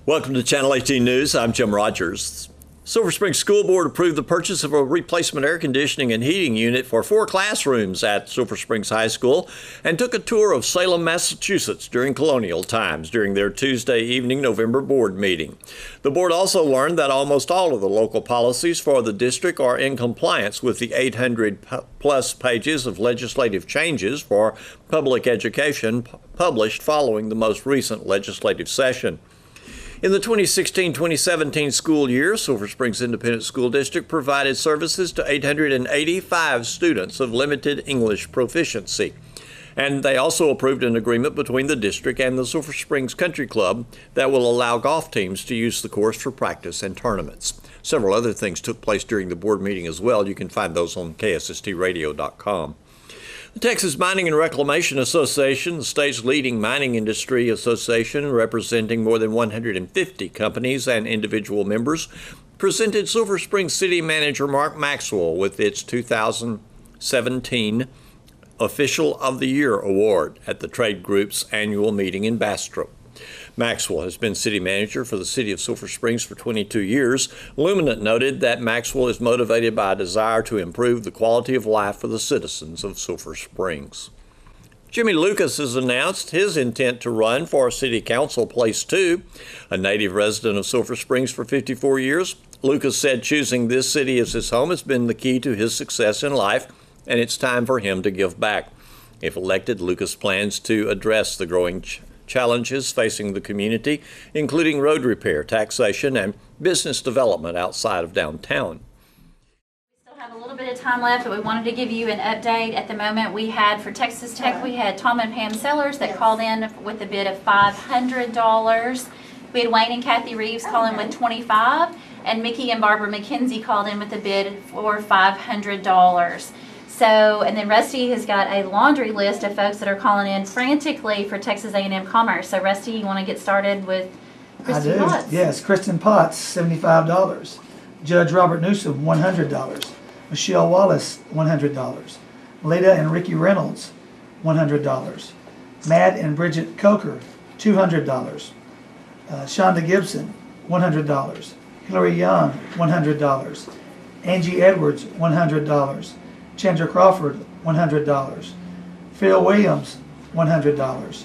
Welcome to Channel 18 News. I'm Jim Rogers. Silver Spring School Board approved the purchase of a replacement air conditioning and heating unit for 4 classrooms at Silver Springs High School and took a tour of Salem, Massachusetts during colonial times during their Tuesday evening November board meeting. The board also learned that almost all of the local policies for the district are in compliance with the 800-plus pages of legislative changes for public education published following the most recent legislative session. In the 2016-2017 school year, Silver Springs Independent School District provided services to 885 students of limited English proficiency. And they also approved an agreement between the district and the Silver Springs Country Club that will allow golf teams to use the course for practice and tournaments. Several other things took place during the board meeting as well. You can find those on ksstradio.com. The Texas Mining and Reclamation Association, the state's leading mining industry association representing more than 150 companies and individual members, presented Silver Springs City Manager Mark Maxwell with its 2017 Official of the Year Award at the trade group's annual meeting in Bastrop. Maxwell has been city manager for the city of Silver Springs for 22 years. Luminant noted that Maxwell is motivated by a desire to improve the quality of life for the citizens of Silver Springs. Jimmy Lucas has announced his intent to run for City Council Place 2. A native resident of Silver Springs for 54 years, Lucas said choosing this city as his home has been the key to his success in life, and it's time for him to give back. If elected, Lucas plans to address the growing challenges facing the community, including road repair, taxation, and business development outside of downtown. We still have a little bit of time left, but we wanted to give you an update. At the moment, we had for Texas Tech, we had Tom and Pam Sellers that called in with a bid of $500. We had Wayne and Kathy Reeves call in with $25, and Mickey and Barbara McKenzie called in with a bid for $500. So, and then Rusty has got a laundry list of folks that are calling in frantically for Texas A&M Commerce. So, Rusty, you want to get started with Kristen Potts? Yes, Kristen Potts, $75. Judge Robert Newsom, $100. Michelle Wallace, $100. Leda and Ricky Reynolds, $100. Matt and Bridget Coker, $200. Shonda Gibson, $100. Hillary Young, $100. Angie Edwards, $100. Chandra Crawford, $100. Phil Williams, $100.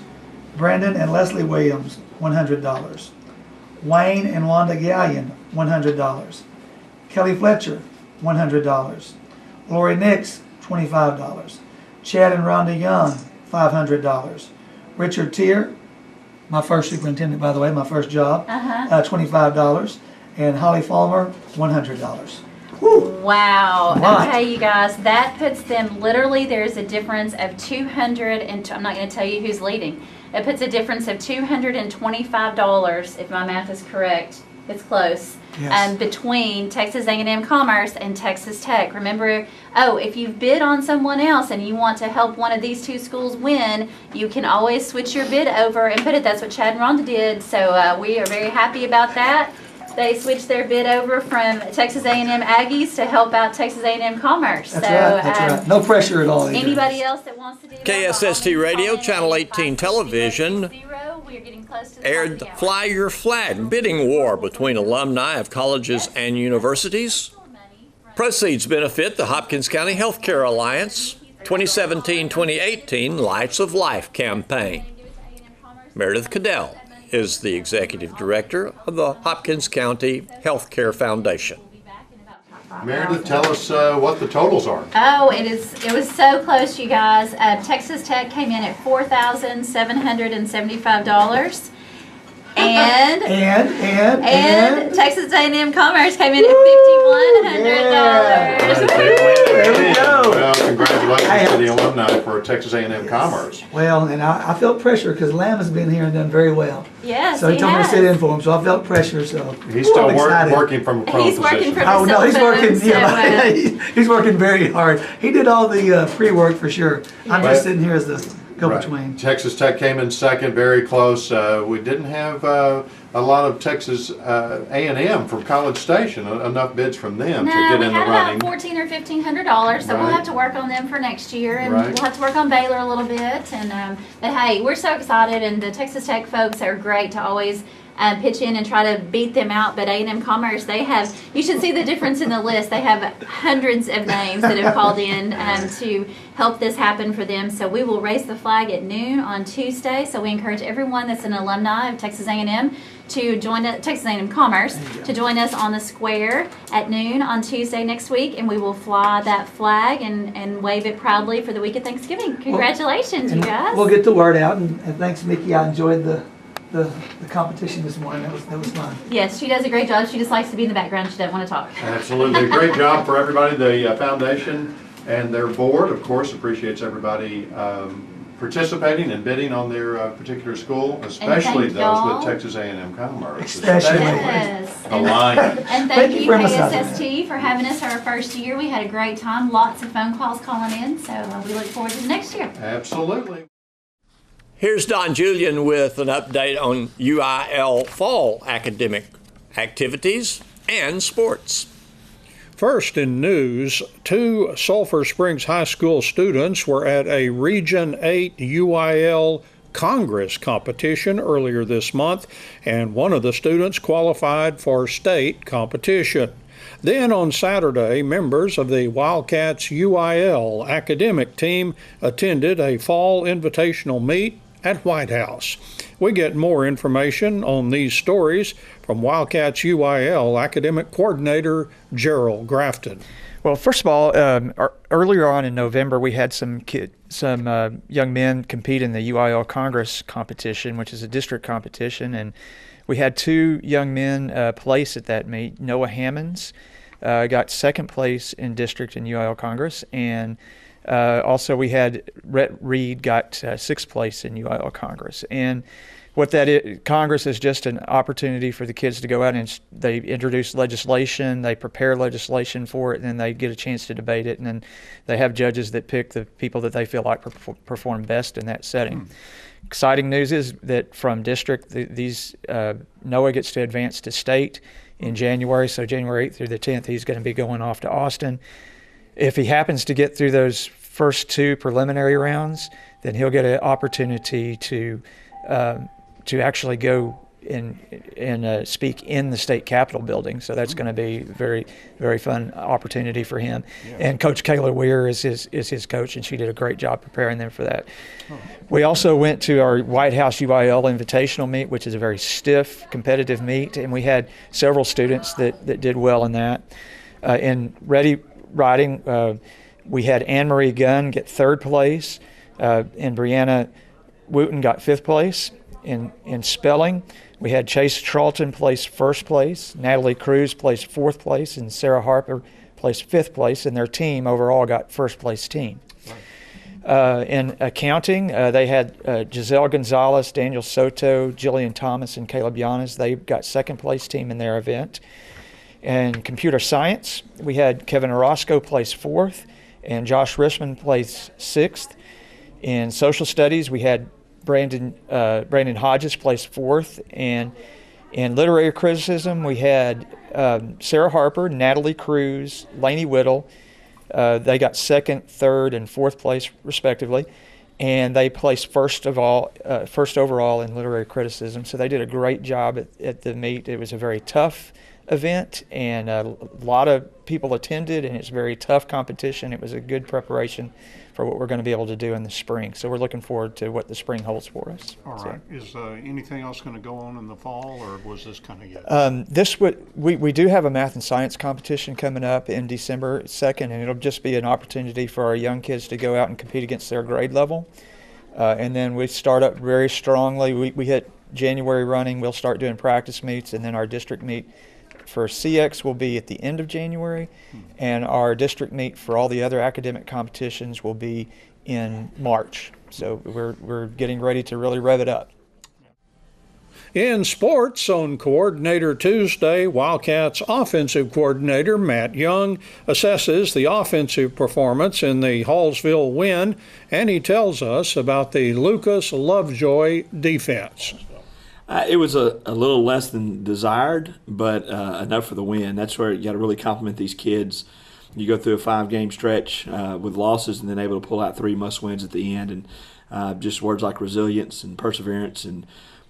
Brandon and Leslie Williams, $100. Wayne and Wanda Gallion, $100. Kelly Fletcher, $100. Lori Nix, $25. Chad and Rhonda Young, $500. Richard Tier, my first superintendent, by the way, my first job, $25. And Holly Falmer, $100. Woo. Wow. Right. Okay, you guys, that puts them literally, there's a difference of 200, and I'm not going to tell you who's leading. It puts a difference of $225, if my math is correct. It's close. Yes. Between Texas A&M Commerce and Texas Tech. Remember, if you've bid on someone else and you want to help one of these two schools win, you can always switch your bid over and put it. That's what Chad and Rhonda did. So we are very happy about that. They switched their bid over from Texas A&M Aggies to help out Texas A&M Commerce. That's right. That's right. No pressure at all. Anybody else that wants to do that? KSST Radio, Channel 18 Television aired Fly Your Flag bidding war between alumni of colleges and universities. Proceeds benefit the Hopkins County Healthcare Alliance 2017-2018 Lights of Life campaign. Meredith Cadell is the executive director of the Hopkins County Healthcare Foundation. Meredith, tell us what the totals are. Oh, it was so close, you guys. Texas Tech came in at $4,775. And Texas A&M Commerce came in at $5,100. There we go. Well, congratulations to the alumni for Texas A&M Commerce. Well, and I felt pressure because Lamb has been here and done very well. Yes, so he told me to sit in for him, so I felt pressure. So he's still working from a prone He's working position. from no, he's working. So, He's working very hard. He did all the pre-work for sure. I'm just sitting here as the go-between. Texas Tech came in second, very close. We didn't have a lot of Texas A&M from College Station, enough bids from them to get in the running. No, we had about $1,400 or $1,500, so we'll have to work on them for next year, and we'll have to work on Baylor a little bit. And but hey, we're so excited, and the Texas Tech folks are great to always pitch in and try to beat them out. But A&M Commerce, you should see the difference in the list. They have hundreds of names that have called in to help this happen for them. So we will raise the flag at noon on Tuesday. So we encourage everyone that's an alumni of Texas A&M to join Texas A&M Commerce to join us on the square at noon on Tuesday next week, and we will fly that flag and wave it proudly for the week of Thanksgiving. Congratulations, you guys! We'll get the word out, and thanks, Mickey. I enjoyed the competition this morning. That was fun. Yes, she does a great job. She just likes to be in the background. She doesn't want to talk. Absolutely. Great job for everybody. The foundation and their board, of course, appreciates everybody participating and bidding on their particular school, especially those with Texas A&M Commerce. Especially. Yes. The Lions. And thank you, KSST, for having us our first year. We had a great time. Lots of phone calls calling in, so we look forward to the next year. Absolutely. Here's Don Julian with an update on UIL fall academic activities and sports. First in news, 2 Sulphur Springs High School students were at a Region 8 UIL Congress competition earlier this month, and one of the students qualified for state competition. Then on Saturday, members of the Wildcats UIL academic team attended a fall invitational meet at White House. We get more information on these stories from Wildcats UIL academic coordinator Gerald Grafton. Well, first of all, earlier on in November, we had some young men compete in the UIL Congress competition, which is a district competition, and we had 2 young men place at that meet. Noah Hammonds got second place in district in UIL Congress, and also we had Rhett Reed got 6th place in UIL Congress. And what that is, Congress is just an opportunity for the kids to go out and they introduce legislation, they prepare legislation for it, and then they get a chance to debate it, and then they have judges that pick the people that they feel like perform best in that setting. Exciting news is that from district, Noah gets to advance to state in January, so January 8th through the 10th, he's going to be going off to Austin. If he happens to get through those first 2 preliminary rounds, then he'll get an opportunity to actually go and speak in the state capitol building. So that's going to be a very, very fun opportunity for him. Yeah. And Coach Kayla Weir is his coach, and she did a great job preparing them for that. We also went to our White House UIL Invitational meet, which is a very stiff, competitive meet, and we had several students that did well in that. In Ready Riding, we had Anne-Marie Gunn get 3rd place, and Brianna Wooten got 5th place. In spelling, we had Chase Charlton place 1st place, Natalie Cruz placed 4th place, and Sarah Harper placed 5th place, and their team overall got 1st place team. In accounting, they had Giselle Gonzalez, Daniel Soto, Jillian Thomas, and Caleb Yanes. They got 2nd place team in their event. In computer science, we had Kevin Orozco place 4th, and Josh Rishman placed 6th. In social studies, we had Brandon Hodges placed 4th, and in literary criticism we had Sarah Harper, Natalie Cruz, Lainey Whittle. They got 2nd, 3rd, and 4th place respectively, and they placed first overall in literary criticism. So they did a great job at the meet. It was a very tough event, and a lot of people attended, and it's a very tough competition. It was a good preparation for what we're going to be able to do in the spring. So we're looking forward to what the spring holds for us. All right. Is anything else going to go on in the fall, or was this kind of it? We do have a math and science competition coming up in December 2nd, and it'll just be an opportunity for our young kids to go out and compete against their grade level. And then we start up very strongly. We hit January running. We'll start doing practice meets, and then our district meet for CX will be at the end of January, and our district meet for all the other academic competitions will be in March. So we're getting ready to really rev it up. In sports, on Coordinator Tuesday, Wildcats offensive coordinator Matt Young assesses the offensive performance in the Hallsville win, and he tells us about the Lucas Lovejoy defense. It was a little less than desired, but enough for the win. That's where you got to really compliment these kids. You go through a 5-game stretch with losses and then able to pull out 3 must-wins at the end, and just words like resilience and perseverance and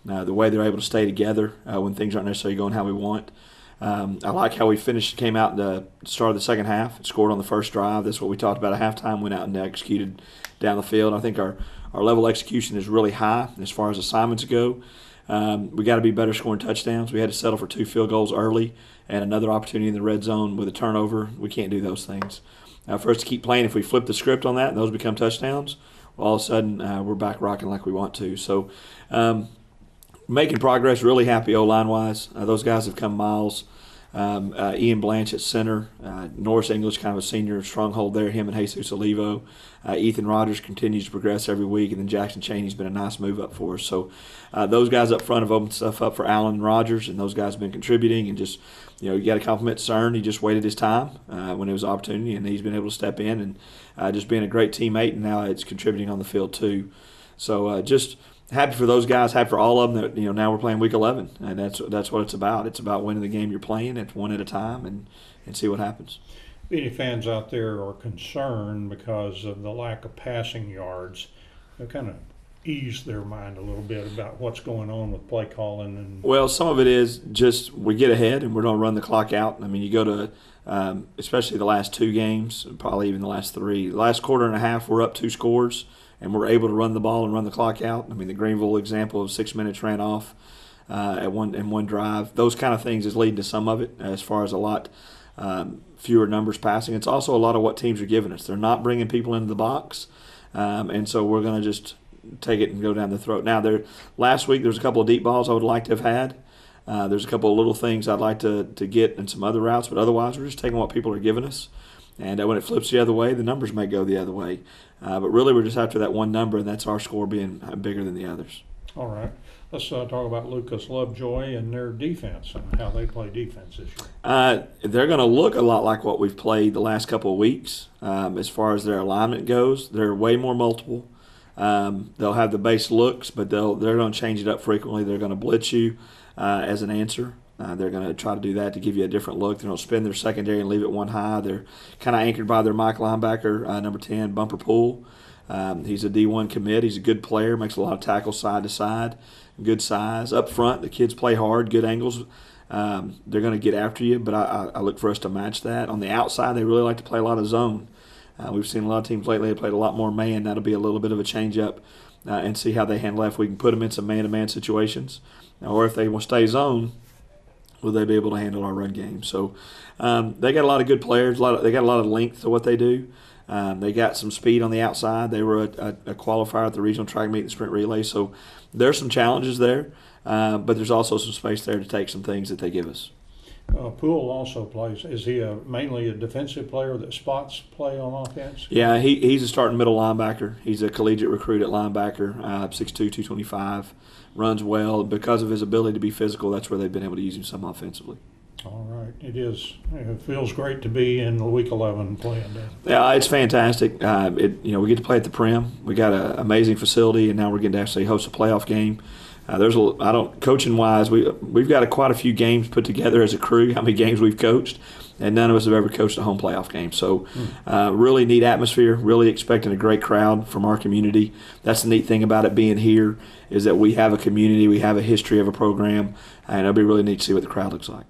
the way they're able to stay together when things aren't necessarily going how we want. I like how we came out in the start of the second half, scored on the first drive. That's what we talked about at halftime, went out and executed down the field. I think our level of execution is really high as far as assignments go. We got to be better scoring touchdowns. We had to settle for 2 field goals early and another opportunity in the red zone with a turnover. We can't do those things. For us to keep playing, if we flip the script on that and those become touchdowns, well, all of a sudden we're back rocking like we want to. So making progress, really happy O-line wise. Those guys have come miles. Ian Blanche at center, Norris English, kind of a senior stronghold there, him and Jesus Olivo. Ethan Rogers continues to progress every week, and then Jackson Chaney's been a nice move up for us. So those guys up front have opened stuff up for Allen and Rogers, and those guys have been contributing. And just, you got to compliment CERN. He just waited his time when it was an opportunity, and he's been able to step in and just being a great teammate, and now it's contributing on the field too. So just happy for those guys, happy for all of them that, now we're playing week 11, and that's what it's about. It's about winning the game you're playing. It's one at a time and see what happens. Any fans out there are concerned because of the lack of passing yards. They kind of ease their mind a little bit about what's going on with play calling. And well, some of it is just we get ahead and we're going to run the clock out. I mean, you go to especially the last 2 games, probably even the last 3. The last quarter and a half, we're up 2 scores, and we're able to run the ball and run the clock out. I mean, the Greenville example of 6 minutes ran off in one drive. Those kind of things is leading to some of it as far as a lot fewer numbers passing. It's also a lot of what teams are giving us. They're not bringing people into the box, and so we're going to just take it and go down the throat. Now, last week there's a couple of deep balls I would like to have had. There's a couple of little things I'd like to get in some other routes, but otherwise we're just taking what people are giving us. And when it flips the other way, the numbers may go the other way. But really we're just after that one number, and that's our score being bigger than the others. All right. Let's talk about Lucas Lovejoy and their defense and how they play defense this year. They're going to look a lot like what we've played the last couple of weeks as far as their alignment goes. They're way more multiple. They'll have the base looks, but they're going to change it up frequently. They're going to blitz you as an answer. They're going to try to do that to give you a different look. They don't spin their secondary and leave it one high. They're kind of anchored by their Mike linebacker, number 10, Bumper Poole. He's a D1 commit. He's a good player, makes a lot of tackles side to side, good size. Up front, the kids play hard, good angles. They're going to get after you, but I look for us to match that. On the outside, they really like to play a lot of zone. We've seen a lot of teams lately that played a lot more man. That'll be a little bit of a change-up and see how they handle that. If we can put them in some man-to-man situations, or if they will stay zone, will they be able to handle our run game? So they got a lot of good players. They got a lot of length to what they do. They got some speed on the outside. They were a qualifier at the regional track meet, the sprint relay. So there's some challenges there, but there's also some space there to take some things that they give us. Poole also plays. Is he mainly a defensive player that spots play on offense? Yeah, he's a starting middle linebacker. He's a collegiate recruit at linebacker, 6'2", 225, runs well. Because of his ability to be physical, that's where they've been able to use him some offensively. All right. It feels great to be in Week 11 playing that. Yeah, it's fantastic. We get to play at the Prim. We got an amazing facility, and now we're getting to actually host a playoff game. Coaching wise, we've got quite a few games put together as a crew. How many games we've coached, and none of us have ever coached a home playoff game. So, really neat atmosphere. Really expecting a great crowd from our community. That's the neat thing about it being here is that we have a community, we have a history of a program, and it'll be really neat to see what the crowd looks like.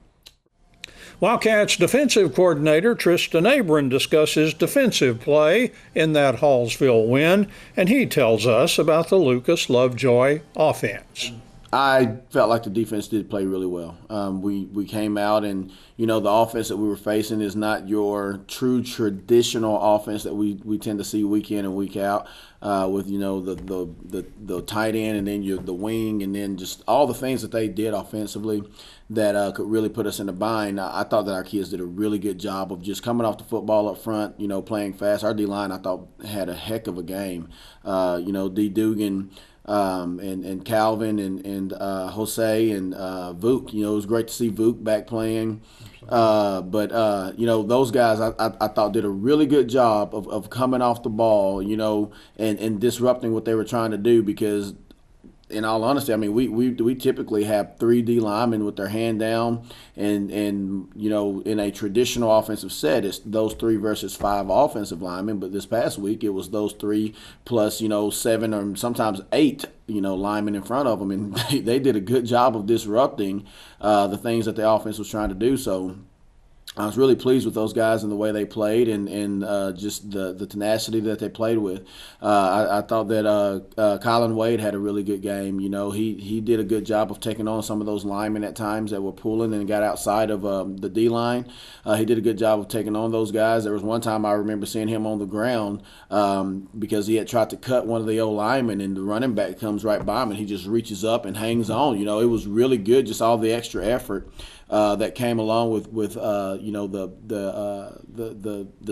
Wildcats defensive coordinator Tristan Abram discusses defensive play in that Hallsville win, and he tells us about the Lucas Lovejoy offense. I felt like the defense did play really well. We came out and, the offense that we were facing is not your true traditional offense that we tend to see week in and week out with, the tight end and then the wing and then just all the things that they did offensively that could really put us in a bind. I thought that our kids did a really good job of just coming off the football up front, playing fast. Our D-line, I thought, had a heck of a game. D. Dugan – and Calvin and Jose and Vuk. It was great to see Vuk back playing. But those guys I thought did a really good job of coming off the ball, and disrupting what they were trying to do because in all honesty, I mean, we typically have 3D linemen with their hand down, and in a traditional offensive set, it's those 3 versus 5 offensive linemen. But this past week, it was those 3 plus 7 or sometimes 8 linemen in front of them, and they did a good job of disrupting the things that the offense was trying to do. So I was really pleased with those guys and the way they played, and just the tenacity that they played with. I thought that Colin Wade had a really good game. He did a good job of taking on some of those linemen at times that were pulling and got outside of the D line. He did a good job of taking on those guys. There was one time I remember seeing him on the ground because he had tried to cut one of the old linemen, and the running back comes right by him, and he just reaches up and hangs on. It was really good, just all the extra effort that came along with the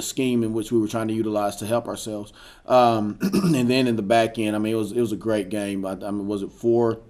scheme in which we were trying to utilize to help ourselves. And then in the back end, I mean, it was a great game. I mean, was it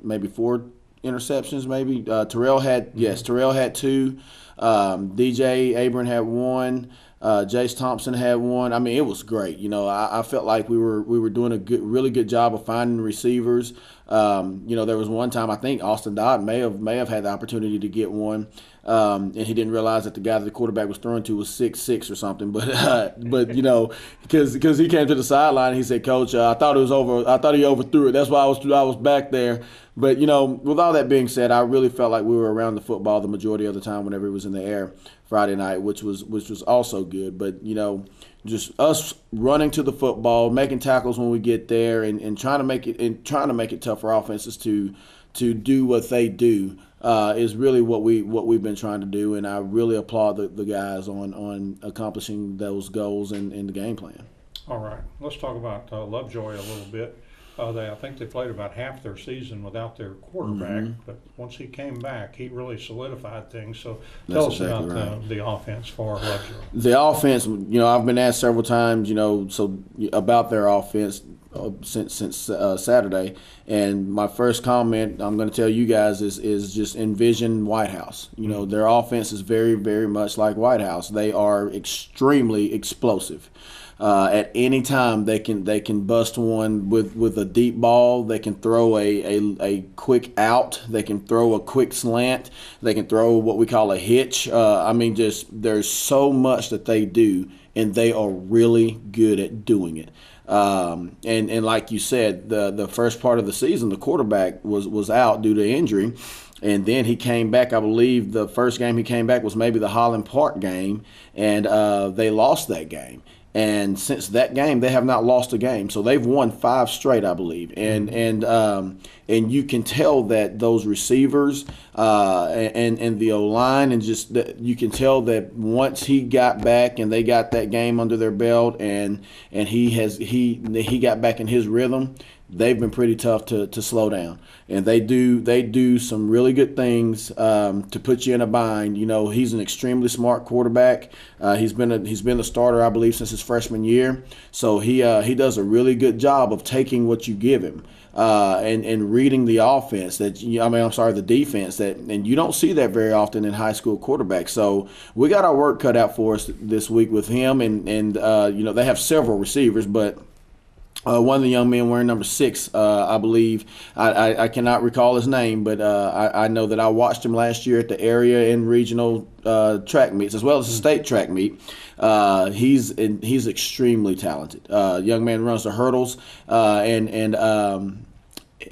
maybe four interceptions? Maybe Terrell had 2. DJ Abram had 1. Jace Thompson had 1. I mean, it was great. I felt like we were doing a really good job of finding receivers. There was one time I think Austin Dodd may have had the opportunity to get one, and he didn't realize that the guy that the quarterback was throwing to was 6'6" or something. But because he came to the sideline, and he said, "Coach, I thought it was over. I thought he overthrew it. That's why I was back there." But with all that being said, I really felt like we were around the football the majority of the time whenever it was in the air Friday night, which was also good. But just us running to the football, making tackles when we get there, and trying to make it tough for offenses to do what they do is really what we've been trying to do. And I really applaud the guys on accomplishing those goals in the game plan. All right, let's talk about Lovejoy a little bit. I think they played about half their season without their quarterback, but once he came back, he really solidified things. So tell us about the offense for Lovejoy. The offense, I've been asked several times, about their offense since Saturday, and my first comment I'm going to tell you guys is just envision White House. Their offense is very, very much like White House. They are extremely explosive. At any time they can bust one with a deep ball. They can throw a quick out. They can throw a quick slant. They can throw what we call a hitch. There's so much that they do, and they are really good at doing it. And like you said, the first part of the season, the quarterback was out due to injury. And then he came back. I believe the first game he came back was maybe the Highland Park game, and they lost that game. And since that game, they have not lost a game. So they've won 5 straight, I believe. And you can tell that those receivers and the O-line, and just you can tell that once he got back and they got that game under their belt, and he got back in his rhythm, they've been pretty tough to slow down. And they do some really good things to put you in a bind. He's an extremely smart quarterback. He's been the starter, I believe, since his freshman year. So he does a really good job of taking what you give him and reading the offense the defense and you don't see that very often in high school quarterbacks. So we got our work cut out for us this week with him, and they have several receivers, but one of the young men wearing number 6, I believe, I cannot recall his name, but I know that I watched him last year at the area and regional track meets as well as the state track meet. He's extremely talented. Young man runs the hurdles, and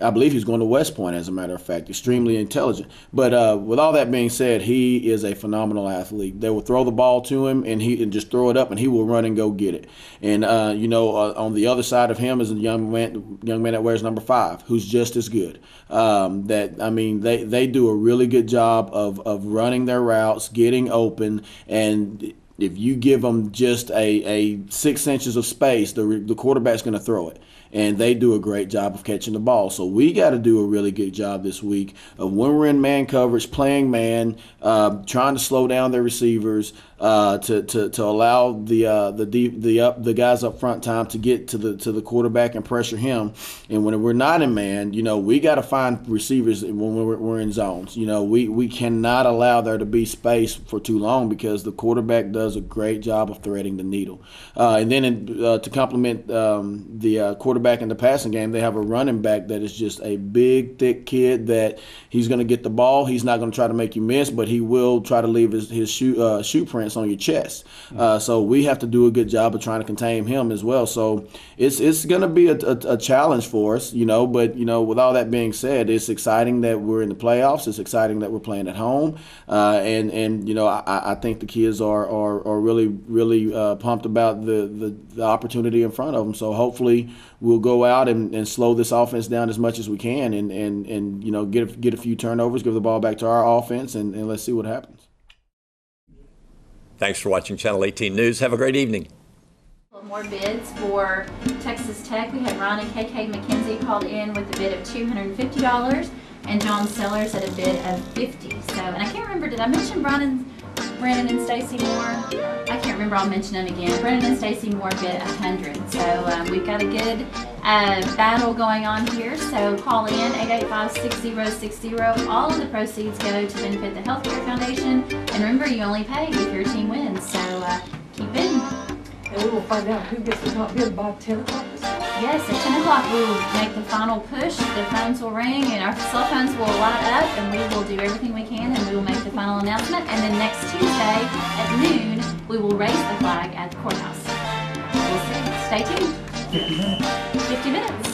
I believe he's going to West Point, as a matter of fact. Extremely intelligent. But with all that being said, he is a phenomenal athlete. They will throw the ball to him, and just throw it up, and he will run and go get it. And on the other side of him is a young man that wears number 5, who's just as good. They do a really good job of running their routes, getting open, and if you give them just a 6 inches of space, the quarterback's going to throw it. And they do a great job of catching the ball. So we got to do a really good job this week of, when we're in man coverage, playing man, trying to slow down their receivers, to allow the guys up front time to get to the quarterback and pressure him. And when we're not in man, we got to find receivers when we're in zones. We cannot allow there to be space for too long, because the quarterback does a great job of threading the needle. And then to complement the quarterback quarterback in the passing game. They have a running back that is just a big, thick kid that he's going to get the ball. He's not going to try to make you miss, but he will try to leave his shoe prints on your chest. So we have to do a good job of trying to contain him as well. So it's going to be a challenge for us, but, with all that being said, it's exciting that we're in the playoffs. It's exciting that we're playing at home. I think the kids are really, really pumped about the opportunity in front of them. So hopefully we'll go out and slow this offense down as much as we can and get a few turnovers, give the ball back to our offense, and let's see what happens. Thanks for watching Channel 18 News. Have a great evening. More bids for Texas Tech. We had Ron and KK McKenzie called in with a bid of $250 and John Sellers at a bid of $50. So, and I can't remember, did I mention Brandon and Stacy Moore? I can't remember, I'll mention them again. Brandon and Stacy Moore bid $100. So we've got a good battle going on here. So call in 885-6060. All of the proceeds go to benefit the Healthcare Foundation. And remember, you only pay if your team wins. So keep bidding. And we will find out who gets the top bid by 10 o'clock this morning. Yes, at 10 o'clock we will make the final push. The phones will ring and our cell phones will light up, and we will do everything we can, and we will make the final announcement. And then next Tuesday at noon, we will raise the flag at the courthouse. We'll see. Stay tuned. 50 minutes.